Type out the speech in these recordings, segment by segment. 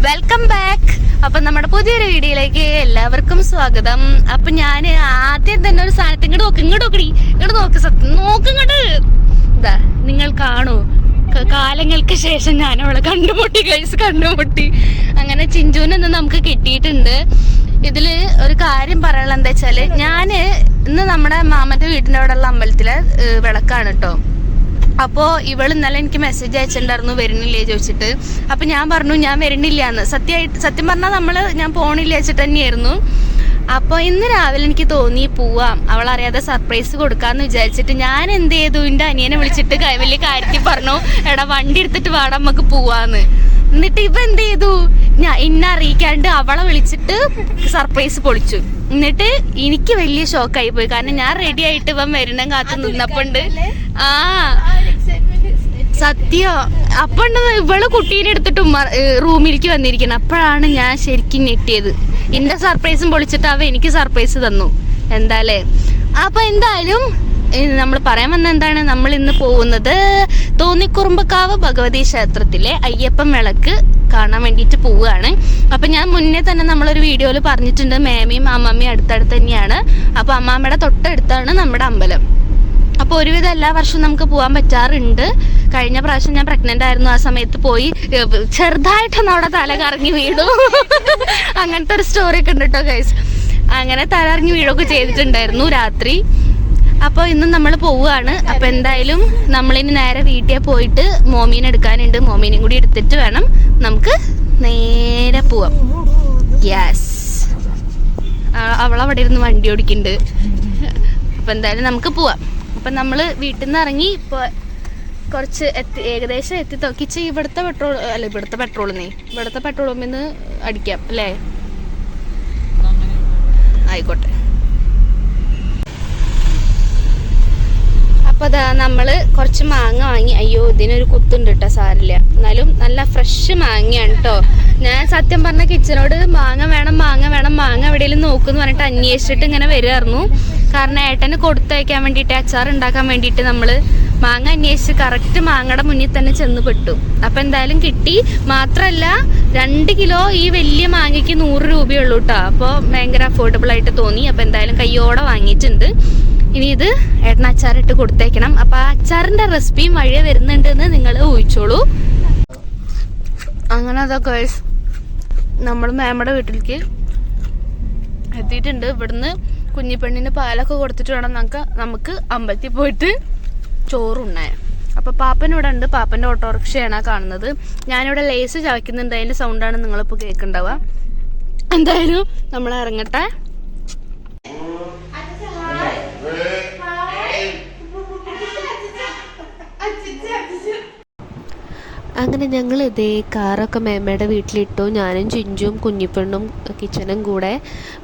Welcome back. അപ്പൊ നമ്മുടെ പുതിയൊരു വീഡിയോയിലേക്ക് എല്ലാവർക്കും സ്വാഗതം. അപ്പൊ ഞാൻ ആദ്യം തന്നെ ഒരു സാധനത്ത് ഇങ്ങോട്ട് നോക്ക് സത്യം നോക്കിങ്ങോട്ട് ഇതാ നിങ്ങൾ കാണൂ. കാലങ്ങൾക്ക് ശേഷം ഞാൻ അവളെ കണ്ടുമുട്ടി. അങ്ങനെ ചിഞ്ചുവിനൊന്നും നമുക്ക് കിട്ടിയിട്ടുണ്ട്. ഇതില് ഒരു കാര്യം പറയാനുള്ള എന്താ വെച്ചാല്, ഞാന് ഇന്ന് നമ്മുടെ മാമന്റെ വീടിന്റെ അവിടെ ഉള്ള അമ്പലത്തിലെ വിളക്കാണ് കേട്ടോ. അപ്പോൾ ഇവൾ ഇന്നലെ എനിക്ക് മെസ്സേജ് അയച്ചിട്ടുണ്ടായിരുന്നു വരുന്നില്ലേ ചോദിച്ചിട്ട്. അപ്പം ഞാൻ പറഞ്ഞു ഞാൻ വരുന്നില്ല എന്ന്. സത്യം പറഞ്ഞാൽ ഞാൻ പോണില്ല വെച്ചിട്ട് തന്നെയായിരുന്നു. അപ്പോൾ ഇന്ന് രാവിലെ എനിക്ക് തോന്നി പോവാം, അവളറിയാതെ സർപ്രൈസ് കൊടുക്കാമെന്ന് വിചാരിച്ചിട്ട് ഞാൻ എന്ത് ചെയ്തു, എൻ്റെ അനിയനെ വിളിച്ചിട്ട് വലിയ കാര്യത്തിൽ പറഞ്ഞു, എടാ വണ്ടി എടുത്തിട്ട് വാടാ നമുക്ക് പോവാന്ന്. എന്നിട്ട് ഇവ എന്ത് ചെയ്തു, എന്നെ അറിയിക്കാണ്ട് അവളെ വിളിച്ചിട്ട് സർപ്രൈസ് പൊളിച്ചു. എന്നിട്ട് എനിക്ക് വലിയ ഷോക്കായി പോയി. കാരണം ഞാൻ റെഡി ആയിട്ട് ഇവൻ വരണം കാത്തു നിന്നപ്പോണ്ട് സത്യം അപ്പണ്ട് ഇവള് കുട്ടീനെ എടുത്തിട്ട് റൂമിലേക്ക് വന്നിരിക്കണം. അപ്പോഴാണ് ഞാൻ ശരിക്കും ഞെട്ടിയത്. എന്റെ സർപ്രൈസും പൊളിച്ചിട്ട് അവ എനിക്ക് സർപ്രൈസ് തന്നു. എന്തായാലേ അപ്പൊ എന്തായാലും നമ്മൾ പറയാൻ വന്ന എന്താണ്, നമ്മൾ ഇന്ന് പോകുന്നത് തോന്നിക്കുറുമ്പക്കാവ് ഭഗവതി ക്ഷേത്രത്തിലെ അയ്യപ്പൻ വിളക്ക് കാണാൻ വേണ്ടിയിട്ട് പോവുകയാണ്. അപ്പൊ ഞാൻ മുന്നേ തന്നെ നമ്മളൊരു വീഡിയോയിൽ പറഞ്ഞിട്ടുണ്ട്, മേമയും അമ്മമ്മയും അടുത്തടുത്ത് തന്നെയാണ്. അപ്പൊ അമ്മാമ്മയുടെ തൊട്ടടുത്താണ് നമ്മുടെ അമ്പലം. അപ്പോൾ ഒരുവിധം എല്ലാ വർഷവും നമുക്ക് പോകാൻ പറ്റാറുണ്ട്. കഴിഞ്ഞ പ്രാവശ്യം ഞാൻ പ്രഗ്നന്റ് ആയിരുന്നു, ആ സമയത്ത് പോയി ചെറുതായിട്ടൊന്നും അവിടെ തല കറങ്ങി വീണു. അങ്ങനത്തെ ഒരു സ്റ്റോറി ഒക്കെ ഉണ്ട് കേട്ടോ ഗൈസ്. അങ്ങനെ തല കറങ്ങി വീഴൊക്കെ ചെയ്തിട്ടുണ്ടായിരുന്നു രാത്രി. അപ്പോൾ ഇന്ന് നമ്മൾ പോവുകയാണ്. അപ്പോൾ എന്തായാലും നമ്മളിനി നേരെ വീട്ടിൽ പോയിട്ട് മോമീനെ എടുക്കാനുണ്ട്. മോമീനെയും കൂടി എടുത്തിട്ട് വേണം നമുക്ക് നേരെ പോവാം. യെസ്, അവളവിടെ ഇരുന്ന് വണ്ടി ഓടിക്കുന്നുണ്ട്. അപ്പോൾ എന്തായാലും നമുക്ക് പോവാം. അപ്പം നമ്മൾ വീട്ടിൽ നിന്ന് ഇറങ്ങി ഇപ്പോൾ കുറച്ച് ഏകദേശം എത്തി നോക്കിച്ച് ഇവിടുത്തെ പെട്രോൾ പമ്പിന്ന് അടിക്കാം അല്ലേ? ആയിക്കോട്ടെ. അപ്പോൾ അതാ നമ്മൾ കുറച്ച് മാങ്ങ വാങ്ങി. അയ്യോ ഇതിനൊരു കുത്തുണ്ട് കേട്ടോ, സാരില്ല. എന്നാലും നല്ല ഫ്രഷ് മാങ്ങയാണ് കേട്ടോ. ഞാൻ സത്യം പറഞ്ഞ കിച്ചനോട് മാങ്ങ എവിടെയെങ്കിലും നോക്കുമെന്ന് പറഞ്ഞിട്ട് അന്വേഷിച്ചിട്ട് ഇങ്ങനെ വരുമായിരുന്നു. കാരണം ഏട്ടന് കൊടുത്തയക്കാൻ വേണ്ടിയിട്ട്, അച്ചാർ ഉണ്ടാക്കാൻ വേണ്ടിയിട്ട് നമ്മൾ മാങ്ങ അന്വേഷിച്ച് കറക്റ്റ് മാങ്ങയുടെ മുന്നിൽ തന്നെ ചെന്ന് പെട്ടു. അപ്പം എന്തായാലും കിട്ടി. മാത്രമല്ല 2 കിലോ ഈ വലിയ മാങ്ങയ്ക്ക് 100 രൂപയുള്ളൂ കേട്ടോ. അപ്പോൾ ഭയങ്കര അഫോർഡബിൾ ആയിട്ട് തോന്നി. അപ്പം എന്തായാലും കയ്യോടെ വാങ്ങിയിട്ടുണ്ട്. ഇനി ഇത് ഏട്ടൻ അച്ചാറിട്ട് കൊടുത്തേക്കണം. അപ്പം ആ അച്ചാറിൻ്റെ റെസിപ്പിയും വഴിയെ വരുന്നുണ്ടെന്ന് നിങ്ങൾ ഊഹിച്ചോളൂ. അങ്ങനെ അതൊക്കെ നമ്മൾ മേമയുടെ വീട്ടിലേക്ക് എത്തിയിട്ടുണ്ട്. ഇവിടുന്ന് കുഞ്ഞിപ്പെണ്ണിന് പാലൊക്കെ കൊടുത്തിട്ട് വേണം നമുക്ക് അമ്പലത്തിൽ പോയിട്ട് ചോറുണ്ണാൻ. അപ്പോൾ പാപ്പൻ ഇവിടെ ഉണ്ട്. പാപ്പൻ്റെ ഓട്ടോറിക്ഷയാണ് കാണുന്നത്. ഞാനിവിടെ ലേസ് ചവയ്ക്കുന്നുണ്ട്, അതിൻ്റെ സൗണ്ടാണ് നിങ്ങളിപ്പോൾ കേൾക്കുന്നുണ്ടാവുക. എന്തായാലും നമ്മൾ ഇറങ്ങട്ടെ. അങ്ങനെ ഞങ്ങൾ ഇതേ കാറൊക്കെ മേമയുടെ വീട്ടിലിട്ടു. ഞാനും ചിഞ്ചും കുഞ്ഞിപ്പെണ്ണും കിച്ചനും കൂടെ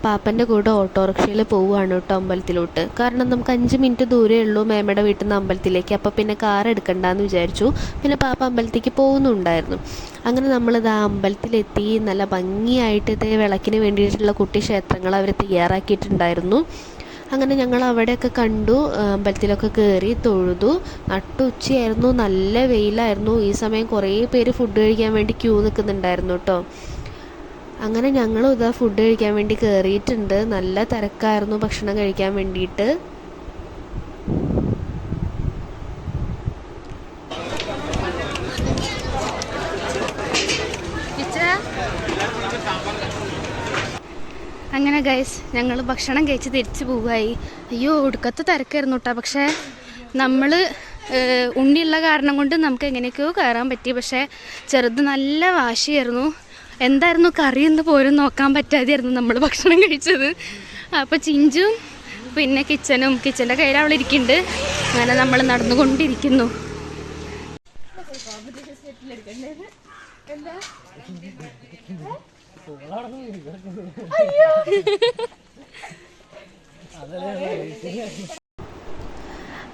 പാപ്പൻ്റെ കൂടെ ഓട്ടോറിക്ഷയിൽ പോവുകയാണ് കേട്ടോ അമ്പലത്തിലോട്ട്. കാരണം നമുക്ക് 5 മിനിറ്റ് ദൂരമേ ഉള്ളൂ മേമയുടെ വീട്ടിൽ നിന്ന് അമ്പലത്തിലേക്ക്. അപ്പോൾ പിന്നെ കാർ എടുക്കണ്ടെന്ന് വിചാരിച്ചു. പിന്നെ പാപ്പ അമ്പലത്തേക്ക് പോകുന്നുണ്ടായിരുന്നു. അങ്ങനെ നമ്മളിത് ആ അമ്പലത്തിലെത്തി. നല്ല ഭംഗിയായിട്ട് ഇതേ വിളക്കിന് വേണ്ടിയിട്ടുള്ള കുട്ടി ക്ഷേത്രങ്ങൾ അവർ തയ്യാറാക്കിയിട്ടുണ്ടായിരുന്നു. അങ്ങനെ ഞങ്ങൾ അവിടെയൊക്കെ കണ്ടു, അമ്പലത്തിലൊക്കെ കയറി തൊഴുതു. നട്ടുച്ചയായിരുന്നു, നല്ല വെയിലായിരുന്നു. ഈ സമയം കുറേ പേര് ഫുഡ് കഴിക്കാൻ വേണ്ടി ക്യൂ നിൽക്കുന്നുണ്ടായിരുന്നു കേട്ടോ. അങ്ങനെ ഞങ്ങളും ഇതാ ഫുഡ് കഴിക്കാൻ വേണ്ടി കയറിയിട്ടുണ്ട്. നല്ല തിരക്കായിരുന്നു ഭക്ഷണം കഴിക്കാൻ വേണ്ടിയിട്ട്. അങ്ങനെ ഗൈസ് ഞങ്ങൾ ഭക്ഷണം കഴിച്ച് തിരിച്ചു പോവുകയായി. അയ്യോ ഒടുക്കത്തെ തിരക്കായിരുന്നു കേട്ടോ. പക്ഷേ നമ്മൾ ഉണ്ണിയുള്ള കാരണം കൊണ്ട് നമുക്ക് എങ്ങനെയൊക്കെയോ കയറാൻ പറ്റി. പക്ഷേ ചെറുത് നല്ല വാശിയായിരുന്നു. എന്തായിരുന്നു കറിയെന്ന് പോലും നോക്കാൻ പറ്റാതെയായിരുന്നു നമ്മൾ ഭക്ഷണം കഴിച്ചത്. അപ്പോൾ ചിഞ്ചും പിന്നെ കിച്ചൻ്റെ കയ്യിൽ അവൾ ഇരിക്കുന്നുണ്ട്. അങ്ങനെ നമ്മൾ നടന്നുകൊണ്ടിരിക്കുന്നു.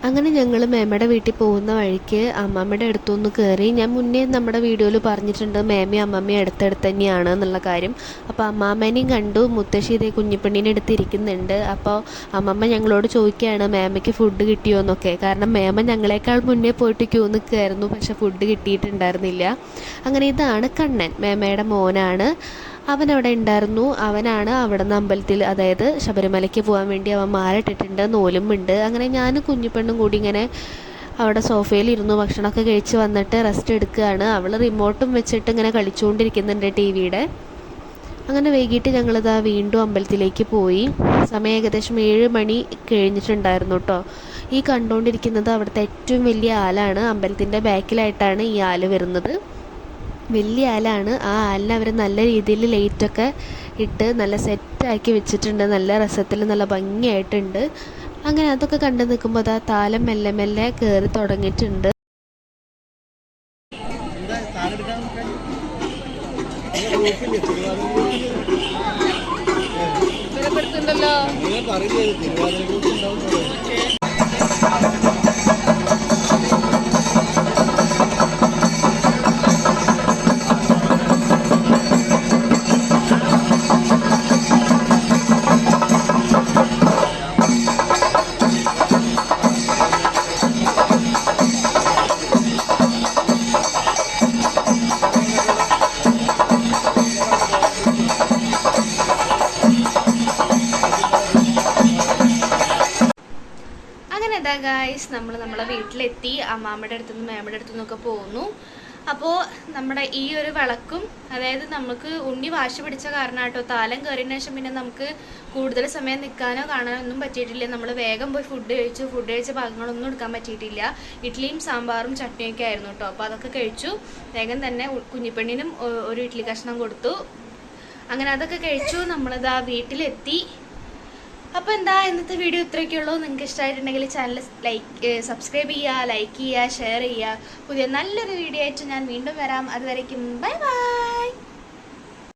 അങ്ങനെ ഞങ്ങൾ മേമയുടെ വീട്ടിൽ പോകുന്ന വഴിക്ക് അമ്മമ്മയുടെ അടുത്തൊന്ന് കയറി. ഞാൻ മുന്നേ നമ്മുടെ വീഡിയോയിൽ പറഞ്ഞിട്ടുണ്ട് മേമയും അമ്മമ്മയും അടുത്തടുത്ത് തന്നെയാണ് എന്നുള്ള കാര്യം. അപ്പോൾ അമ്മാമ്മേനെയും കണ്ടു. മുത്തശ്ശി ഇതേ കുഞ്ഞിപ്പെണ്ണീനെ അടുത്തിരിക്കുന്നുണ്ട്. അപ്പോൾ അമ്മമ്മ ഞങ്ങളോട് ചോദിക്കുകയാണ് മേമയ്ക്ക് ഫുഡ് കിട്ടിയോ എന്നൊക്കെ. കാരണം മേമ ഞങ്ങളെക്കാൾ മുന്നേ പോയിട്ട് ക്യൂ നിൽക്കുമായിരുന്നു, പക്ഷെ ഫുഡ് കിട്ടിയിട്ടുണ്ടായിരുന്നില്ല. അങ്ങനെ ഇതാണ് കണ്ണൻ, മേമയുടെ മോനാണ്. അവനവിടെ ഉണ്ടായിരുന്നു. അവനാണ് അവിടെ നിന്ന് അമ്പലത്തിൽ, അതായത് ശബരിമലയ്ക്ക് പോകാൻ വേണ്ടി അവൻ മാറിട്ടിട്ടുണ്ട്, നൂലുമുണ്ട്. അങ്ങനെ ഞാൻ കുഞ്ഞിപ്പെണ്ണും കൂടി ഇങ്ങനെ അവിടെ സോഫയിലിരുന്നു ഭക്ഷണമൊക്കെ കഴിച്ച് വന്നിട്ട് റെസ്റ്റ് എടുക്കുകയാണ്. അവൾ റിമോട്ടും വെച്ചിട്ട് ഇങ്ങനെ കളിച്ചുകൊണ്ടിരിക്കുന്നുണ്ട് TV-യുടെ. അങ്ങനെ വൈകിട്ട് ഞങ്ങളിതാ വീണ്ടും അമ്പലത്തിലേക്ക് പോയി. സമയം ഏകദേശം 7 മണി കഴിഞ്ഞിട്ടുണ്ടായിരുന്നു കേട്ടോ. ഈ കണ്ടുകൊണ്ടിരിക്കുന്നത് അവിടുത്തെ ഏറ്റവും വലിയ ആലാണ്. അമ്പലത്തിൻ്റെ ബാക്കിലായിട്ടാണ് ഈ ആല് വരുന്നത്. വലിയ ആലാണ്. ആ ആലിന് അവർ നല്ല രീതിയിൽ ലൈറ്റൊക്കെ ഇട്ട് നല്ല സെറ്റാക്കി വെച്ചിട്ടുണ്ട്. നല്ല രസത്തിൽ നല്ല ഭംഗിയായിട്ടുണ്ട്. അങ്ങനെ അതൊക്കെ കണ്ടു നിൽക്കുമ്പോൾ അതാ താലം മെല്ലെ മെല്ലെ കയറി തുടങ്ങിയിട്ടുണ്ട്. ഗായ്സ്, നമ്മൾ നമ്മളെ വീട്ടിലെത്തി. അമ്മാമ്മയുടെ അടുത്തുനിന്ന് മേമ്മയുടെ അടുത്തുനിന്നൊക്കെ പോകുന്നു. അപ്പോൾ നമ്മുടെ ഈ ഒരു വിളക്കും, അതായത് നമുക്ക് ഉണ്ണി വാശി പിടിച്ച കാരണം കേട്ടോ, താലം കയറിയതിന് ശേഷം പിന്നെ നമുക്ക് കൂടുതൽ സമയം നിൽക്കാനോ കാണാനോ ഒന്നും പറ്റിയിട്ടില്ല. നമ്മൾ വേഗം പോയി ഫുഡ് കഴിച്ച ഭാഗങ്ങളൊന്നും എടുക്കാൻ പറ്റിയിട്ടില്ല. ഇഡ്ഡലിയും സാമ്പാറും ചട്നിയൊക്കെ ആയിരുന്നു കേട്ടോ. അപ്പോൾ അതൊക്കെ കഴിച്ചു. വേഗം തന്നെ കുഞ്ഞിപ്പെണ്ണിനും ഒരു ഇഡ്ഡലി കഷ്ണം കൊടുത്തു. അങ്ങനെ അതൊക്കെ കഴിച്ചു. നമ്മളിതാ വീട്ടിലെത്തി. അപ്പോൾ എന്താ, ഇന്നത്തെ വീഡിയോ ഇത്രയൊക്കെയുള്ളൂ. നിങ്ങൾക്ക് ഇഷ്ടമായിട്ടുണ്ടെങ്കിൽ ചാനൽ സബ്സ്ക്രൈബ് ചെയ്യുക, ലൈക്ക് ചെയ്യുക, ഷെയർ ചെയ്യുക. പുതിയ നല്ലൊരു വീഡിയോ ആയിട്ട് ഞാൻ വീണ്ടും വരാം. അതുവരേക്കും ബൈ ബൈ.